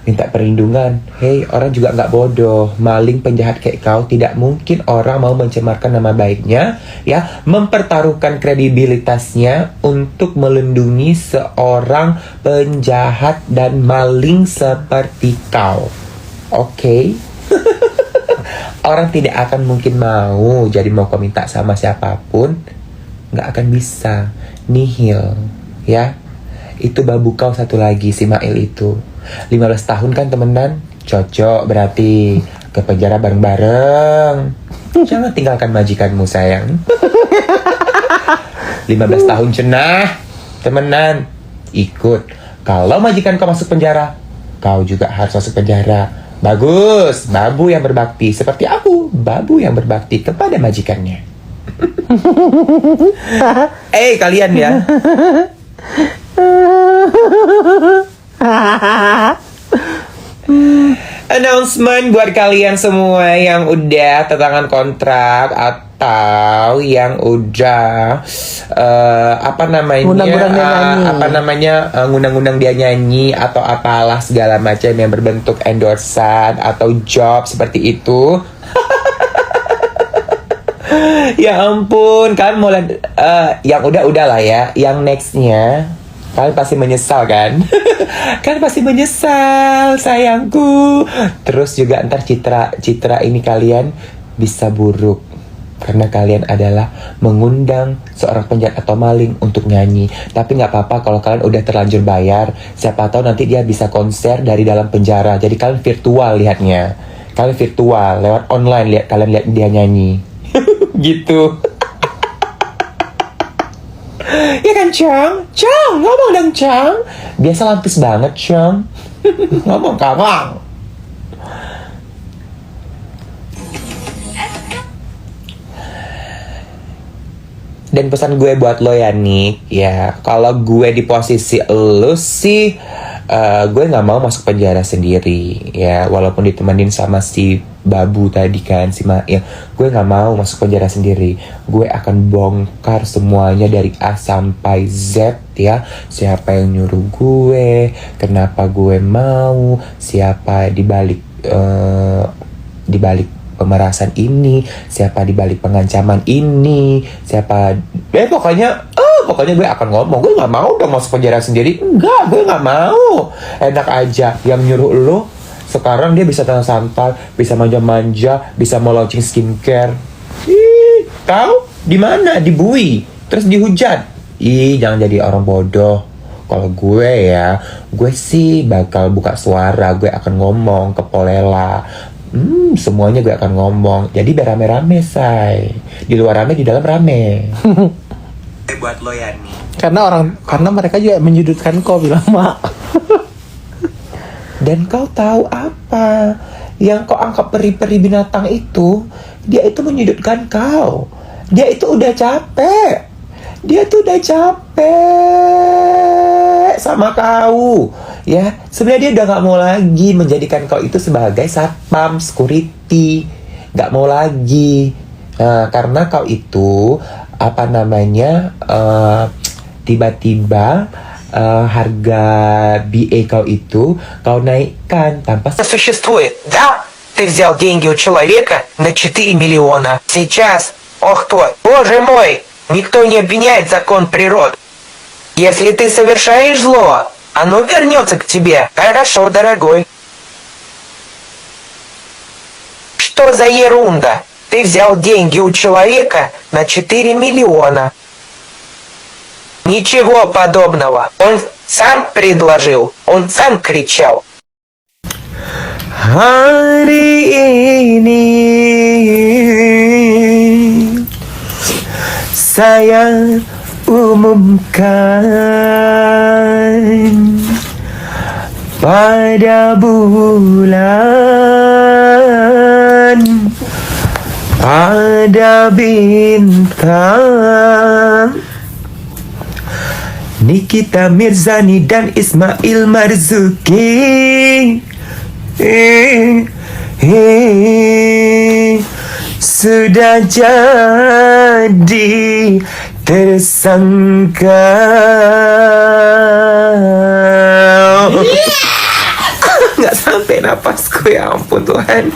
minta perlindungan. Hei, orang juga nggak bodoh. Maling penjahat kayak kau, tidak mungkin orang mau mencemarkan nama baiknya, ya, mempertaruhkan kredibilitasnya untuk melindungi seorang penjahat dan maling seperti kau. Oke? Orang tidak akan mungkin mau, jadi mau kau minta sama siapapun, nggak akan bisa. Nihil, ya. Itu babu kau satu lagi, si Mail itu. 15 tahun kan temenan? Cocok berarti. Ke penjara bareng-bareng. Jangan tinggalkan majikanmu, sayang. 15 tahun cenah. Temenan. Ikut. Kalau majikan kau masuk penjara, kau juga harus masuk penjara. Bagus. Babu yang berbakti. Seperti aku. Babu yang berbakti kepada majikannya. Kalian ya. Announcement buat kalian semua yang udah tantangan kontrak atau yang udah ngundang-ngundang dia nyanyi atau apalah segala macam yang berbentuk endorsan atau job seperti itu. Ya ampun, kalian mau yang udah lah ya, yang nextnya kalian pasti menyesal kan? Kalian pasti menyesal, sayangku. Terus juga ntar citra ini kalian bisa buruk karena kalian adalah mengundang seorang penjahat atau maling untuk nyanyi. Tapi nggak apa-apa kalau kalian udah terlanjur bayar. Siapa tahu nanti dia bisa konser dari dalam penjara. Jadi kalian virtual lihatnya. Kalian virtual lewat online kalian lihat dia nyanyi. Gitu. Ya kan, Chang? Chang, ngomong dong, Chang. Biasa lampis banget, Chang. Ngomong, kamang. Dan pesan gue buat lo ya, Nick, ya, kalau gue di posisi lo sih, gue nggak mau masuk penjara sendiri, ya, walaupun ditemenin sama si babu tadi kan, si Mail, gue nggak mau masuk penjara sendiri. Gue akan bongkar semuanya dari A sampai Z, ya, siapa yang nyuruh gue, kenapa gue mau, siapa dibalik pemerasan ini, siapa dibalik pengancaman ini, siapa, pokoknya gue akan ngomong. Gue nggak mau dong masuk penjara sendiri. Enggak, gue nggak mau. Enak aja yang nyuruh lo. Sekarang dia bisa santai, bisa manja-manja, bisa mau launching skincare. Kau di mana? Di bui, terus dihujat. Jangan jadi orang bodoh. Kalau gue ya, gue sih bakal buka suara. Gue akan ngomong ke Polela. Semuanya gue akan ngomong. Jadi biar rame-rame, say. Di luar rame, di dalam rame. Buat lo ya nih. Karena mereka juga menyudutkan kau, bilang mak. Dan kau tahu apa? Yang kau anggap peri-peri binatang itu, dia itu menyudutkan kau. Dia itu udah capek. Sama kau. Ya, sebenarnya dia udah gak mau lagi menjadikan kau itu sebagai satpam, security. Gak mau lagi. Karena kau itu, tiba-tiba harga BA kau itu kau naikkan tanpa существует, да? Ты взял деньги у человека на 4 миллиона. Сейчас, боже мой, никто не обвиняет закон природы. Если ты совершаешь зло, оно вернется к тебе. Хорошо, дорогой. Что за ерунда? Ты взял деньги у человека на 4 миллиона. Ничего подобного. Он сам предложил, он сам кричал. Hari ini saya umumkan pada bulan, pada bintang, Nikita Mirzani dan Ismail Marzuki sudah jadi tersangka. Tarik napasku, ya ampun Tuhan.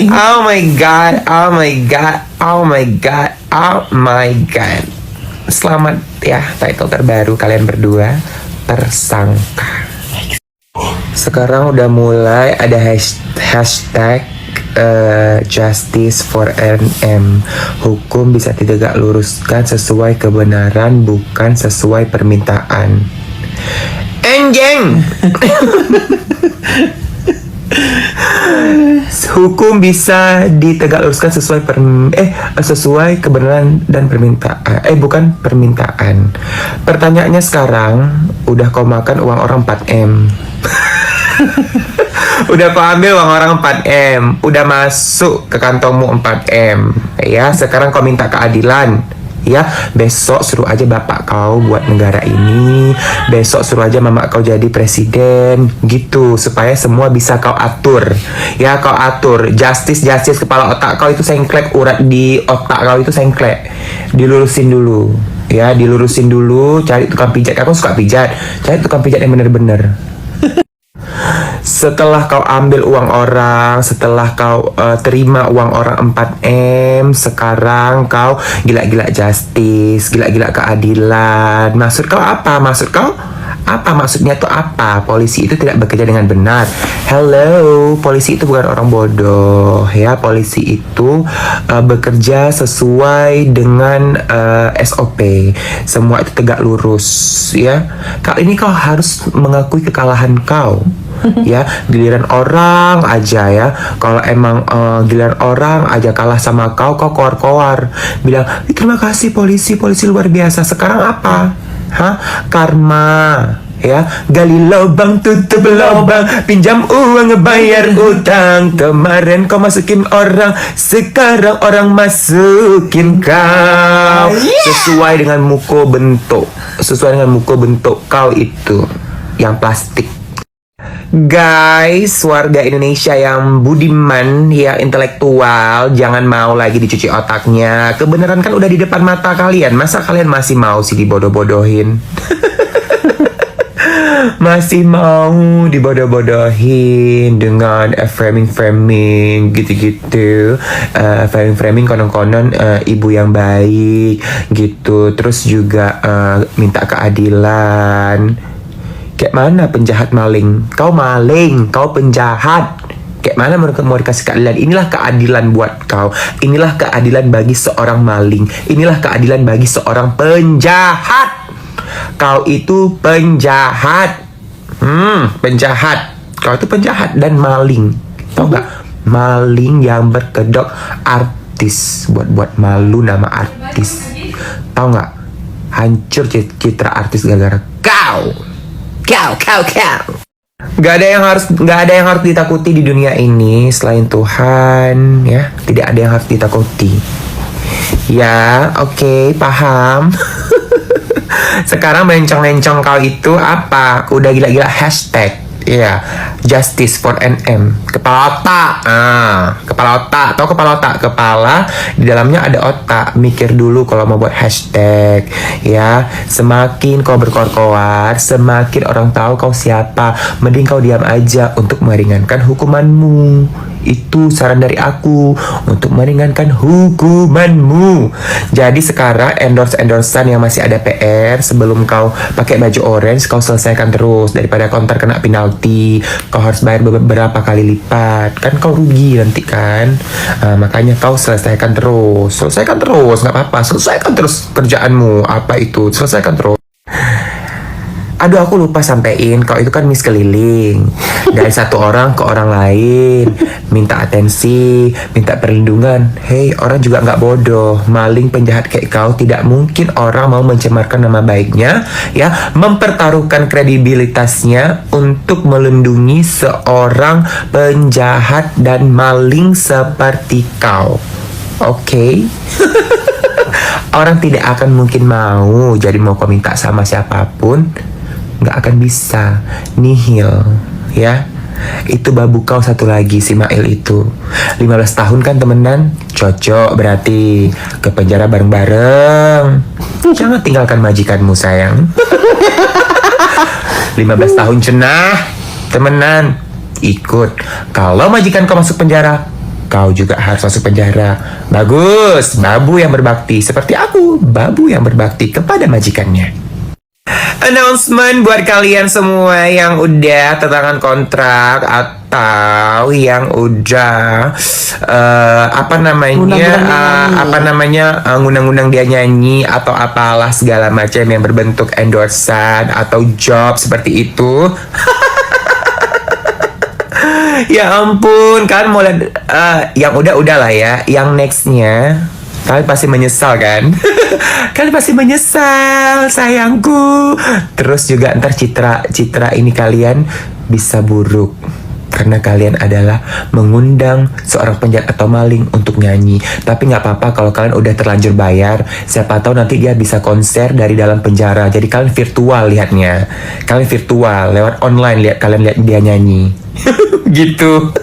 Oh my god, oh my god, oh my god, oh my god. Selamat ya, title terbaru kalian berdua, tersangka. Sekarang udah mulai ada hashtag Justice for NM. Hukum bisa ditegak luruskan sesuai kebenaran, bukan sesuai permintaan. Enjeng. Hukum bisa ditegak luruskan sesuai kebenaran dan permintaan. Bukan permintaan. Pertanyaannya sekarang, udah kau makan uang orang 4M? Udah kau ambil uang orang 4M, udah masuk ke kantongmu 4M, ya. Sekarang kau minta keadilan, ya. Besok suruh aja bapak kau buat negara ini, besok suruh aja mama kau jadi presiden, gitu, supaya semua bisa kau atur, ya. Kau atur, justice kepala otak kau itu sengklek, urat di otak kau itu sengklek, dilurusin dulu, ya, dilurusin dulu. Cari tukang pijat, aku suka pijat, cari tukang pijat yang bener-bener. Setelah kau ambil uang orang, setelah kau terima uang orang 4M, sekarang kau gila-gila justice, gila-gila keadilan. Maksud kau apa? Maksud kau apa? Maksudnya itu apa? Polisi itu tidak bekerja dengan benar. Hello, polisi itu bukan orang bodoh, ya. Polisi itu bekerja sesuai dengan SOP. Semua itu tegak lurus, ya. Kali ini kau harus mengakui kekalahan kau. Ya, giliran orang aja, ya. Kalau emang giliran orang aja kalah sama kau koar-koar, bilang terima kasih polisi luar biasa. Sekarang apa? Karma, ya. Gali lubang tutup lubang, pinjam uang bayar utang. Kemarin kau masukin orang, sekarang orang masukin kau. Sesuai dengan muka bentuk kau itu yang plastik. Guys, warga Indonesia yang budiman, yang intelektual, jangan mau lagi dicuci otaknya. Kebenaran kan udah di depan mata kalian. Masa kalian masih mau sih dibodoh-bodohin? Masih mau dibodoh-bodohin dengan framing gitu-gitu. Framing konon-konon ibu yang baik gitu. Terus juga minta keadilan. Kayak mana penjahat maling? Kau maling, kau penjahat. Kayak mana mau dikasih keadilan? Inilah keadilan buat kau. Inilah keadilan bagi seorang maling. Inilah keadilan bagi seorang penjahat. Kau itu penjahat. Penjahat. Kau itu penjahat dan maling. Tahu nggak? Maling yang berkedok artis. Buat malu nama artis. Tahu nggak? Hancur citra artis gara-gara kau. Kau. Gak ada yang harus ditakuti di dunia ini selain Tuhan, ya. Tidak ada yang harus ditakuti. Ya, oke, paham. Sekarang mencong-mencong kau itu apa? Udah gila-gila hashtag. Iya, Justice for NM. Kepala otak. Kepala otak. Tahu kepala otak? Kepala di dalamnya ada otak. Mikir dulu kalau mau buat hashtag. Ya, semakin kau berkoar-koar, semakin orang tahu kau siapa. Mending kau diam aja untuk meringankan hukumanmu. Itu saran dari aku untuk meringankan hukumanmu. Jadi sekarang endorse-endorsean yang masih ada PR, sebelum kau pakai baju orange, kau selesaikan terus. Daripada kau ntar kena penalti, kau harus bayar beberapa kali lipat. Kan kau rugi nanti kan. Makanya kau selesaikan terus, nggak apa-apa. Selesaikan terus kerjaanmu. Apa itu? Selesaikan terus. Aduh, aku lupa sampein, kau itu kan miss keliling dari satu orang ke orang lain, minta atensi, minta perlindungan. Hei, orang juga nggak bodoh. Maling penjahat kayak kau, tidak mungkin orang mau mencemarkan nama baiknya, ya, mempertaruhkan kredibilitasnya untuk melindungi seorang penjahat dan maling seperti kau. Oke? Orang tidak akan mungkin mau, jadi mau kau minta sama siapapun, nggak akan bisa. Nihil, ya. Itu babu kau satu lagi, si Mail itu 15 tahun kan temenan. Cocok berarti ke penjara bareng-bareng. Jangan tinggalkan majikanmu sayang. 15 tahun cenah temenan. ikut. Kalau majikan kau masuk penjara, kau juga harus masuk penjara. Bagus, babu yang berbakti. Seperti aku, babu yang berbakti kepada majikannya. Announcement buat kalian semua yang udah tanda kontrak atau yang udah ngundang-ngundang dia nyanyi atau apalah segala macam yang berbentuk endorsan atau job seperti itu. Ya ampun, kan mau lihat yang udah lah ya, yang nextnya kalian pasti menyesal kan? Kalian pasti menyesal, sayangku. Terus juga ntar citra ini kalian bisa buruk karena kalian adalah mengundang seorang penjahat atau maling untuk nyanyi. Tapi nggak apa-apa kalau kalian udah terlanjur bayar. Siapa tahu nanti dia bisa konser dari dalam penjara. Jadi kalian virtual lihatnya. Kalian virtual lewat online kalian lihat dia nyanyi. Gitu.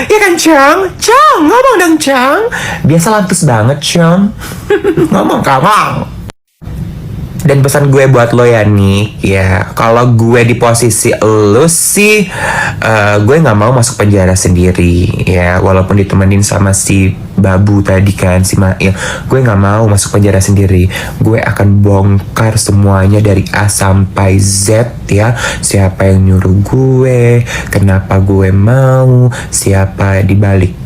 Ya kan, Chang? Chang, ngomong dong, Chang. Biasa lantus banget, Chang. Ngomong, kamu. Dan pesan gue buat lo ya nih, ya kalau gue di posisi lo sih, gue nggak mau masuk penjara sendiri, ya walaupun ditemenin sama si babu tadi kan, si Mail, gue nggak mau masuk penjara sendiri. Gue akan bongkar semuanya dari A sampai Z, ya siapa yang nyuruh gue, kenapa gue mau, siapa dibalik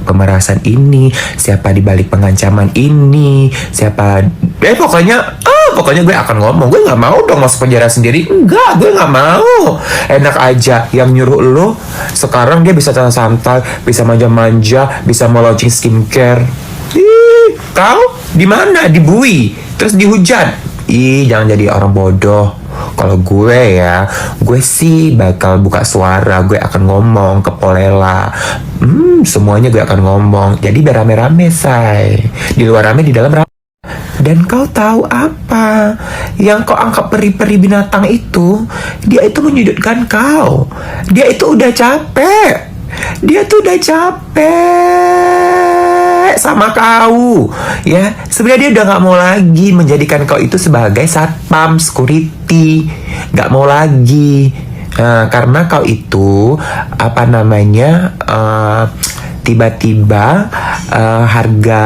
pemerasan ini, siapa dibalik pengancaman ini, siapa, pokoknya gue akan ngomong. Gue nggak mau dong masuk penjara sendiri, enggak, gue nggak mau. Enak aja yang nyuruh lo sekarang dia bisa santai, bisa manja-manja, bisa mau launching skincare. Kau di mana? Dibui, terus dihujat. Jangan jadi orang bodoh. Kalau gue gue sih bakal buka suara, gue akan ngomong ke Polela. Semuanya gue akan ngomong. Jadi biar rame-rame, say. Di luar rame, di dalam rame. Dan kau tahu apa? Yang kau anggap peri-peri binatang itu, dia itu menyudutkan kau. Dia itu udah capek. Dia tuh udah capek sama kau, ya. Sebenarnya dia udah nggak mau lagi menjadikan kau itu sebagai satpam, security, nggak mau lagi. Karena kau itu tiba-tiba harga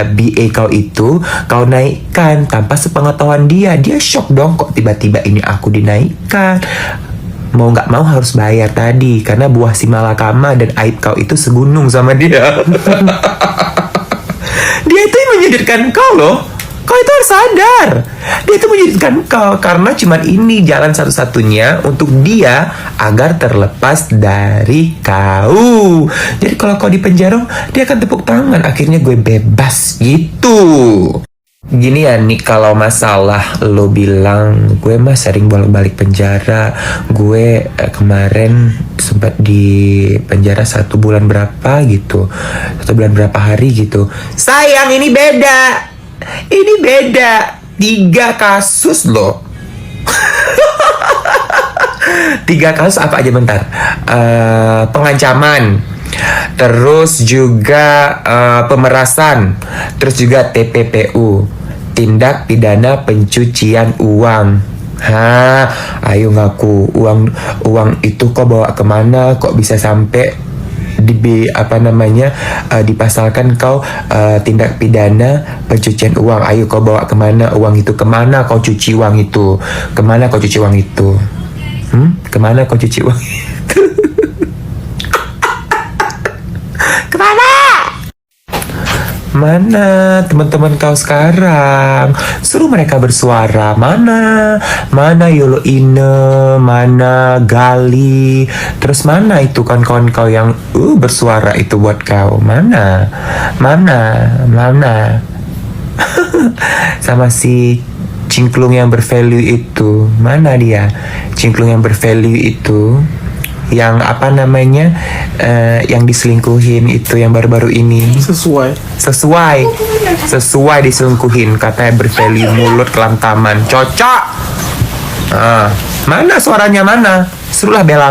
BA kau itu kau naikkan tanpa sepengetahuan dia. Dia shock dong, kok tiba-tiba ini aku dinaikkan. Mau nggak mau harus bayar tadi karena buah si malakama dan aib kau itu segunung sama dia. Dia itu menyudutkan kau loh. Kau itu harus sadar. Dia itu menyudutkan kau karena cuman ini jalan satu-satunya untuk dia agar terlepas dari kau. Jadi kalau kau di penjara, dia akan tepuk tangan. Akhirnya gue bebas gitu. Gini ya nih, kalau masalah lo bilang gue mah sering bolak-balik penjara. Gue kemarin sempat di penjara 1 bulan berapa gitu, 1 bulan berapa hari gitu. Sayang, ini beda. Ini beda. 3 kasus loh. 3 kasus apa aja bentar? Pengancaman, terus juga pemerasan, terus juga TPPU, tindak pidana pencucian uang. Ayo ngaku, uang itu kok bawa kemana? Kok bisa sampai dipasalkan kau tindak pidana pencucian uang? Ayo kau bawa kemana uang itu? Kemana kau cuci uang itu? Kemana kau cuci uang itu? Kemana kau cuci uang itu? Kemana? Mana teman-teman kau sekarang? Suruh mereka bersuara. Mana Yolo Ine, mana Gali, terus mana itu kawan-kawan kau yang bersuara itu buat kau? Mana? Sama si cingklung yang bervalue itu, mana dia? Cingklung yang bervalue itu, yang yang diselingkuhin itu, yang baru-baru ini. Sesuai diselingkuhin, katanya bervalue, mulut kelantaman, cocok. Mana suaranya, mana? Suruh bela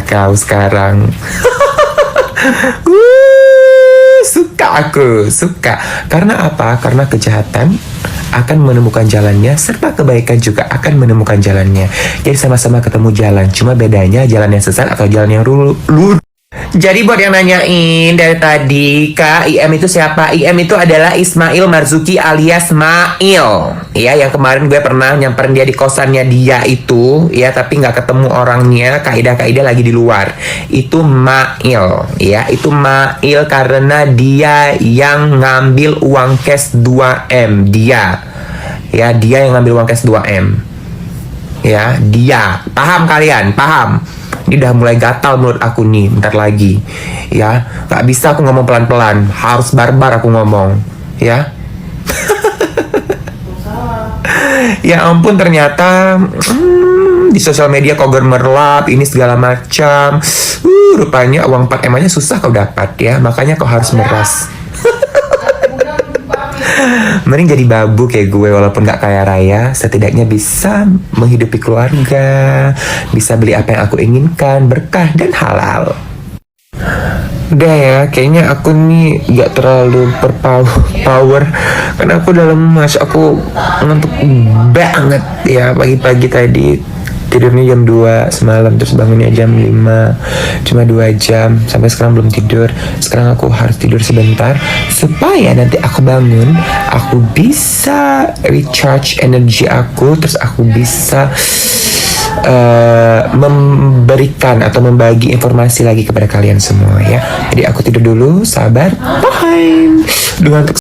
kau sekarang. Suka. Karena apa? Karena kejahatan akan menemukan jalannya, serta kebaikan juga akan menemukan jalannya. Jadi sama-sama ketemu jalan, cuma bedanya jalan yang sesat atau jalan yang lurus. Jadi buat yang nanyain dari tadi, Kak, IM itu siapa? IM itu adalah Ismail Marzuki alias Mail. Ya, yang kemarin gue pernah nyamperin dia di kosannya dia itu, ya, tapi nggak ketemu orangnya, kaidah-kaidah lagi di luar. Itu Mail, ya, itu Mail karena dia yang ngambil uang cash 2M, dia. Ya, dia yang ngambil uang cash 2M. Ya, dia. Paham kalian? Paham? Ini udah mulai gatal menurut aku nih, bentar lagi. Ya, gak bisa aku ngomong pelan-pelan, harus barbar aku ngomong. Ya. Ya ampun, ternyata di sosial media kok gemerlap, ini segala macam. Rupanya uang 4M aja susah kau dapat ya, makanya kau harus meras. Mending jadi babu kayak gue, walaupun gak kaya raya, setidaknya bisa menghidupi keluarga, bisa beli apa yang aku inginkan, berkah dan halal. Udah ya, kayaknya aku nih gak terlalu berpower karena aku dalam aku ngantuk banget ya. Pagi-pagi tadi tidurnya jam 2 semalam, terus bangunnya jam 5, cuma 2 jam, sampai sekarang belum tidur. Sekarang aku harus tidur sebentar supaya nanti aku bangun, aku bisa recharge energi aku, terus aku bisa memberikan atau membagi informasi lagi kepada kalian semua ya. Jadi aku tidur dulu, sabar, bye. Dengan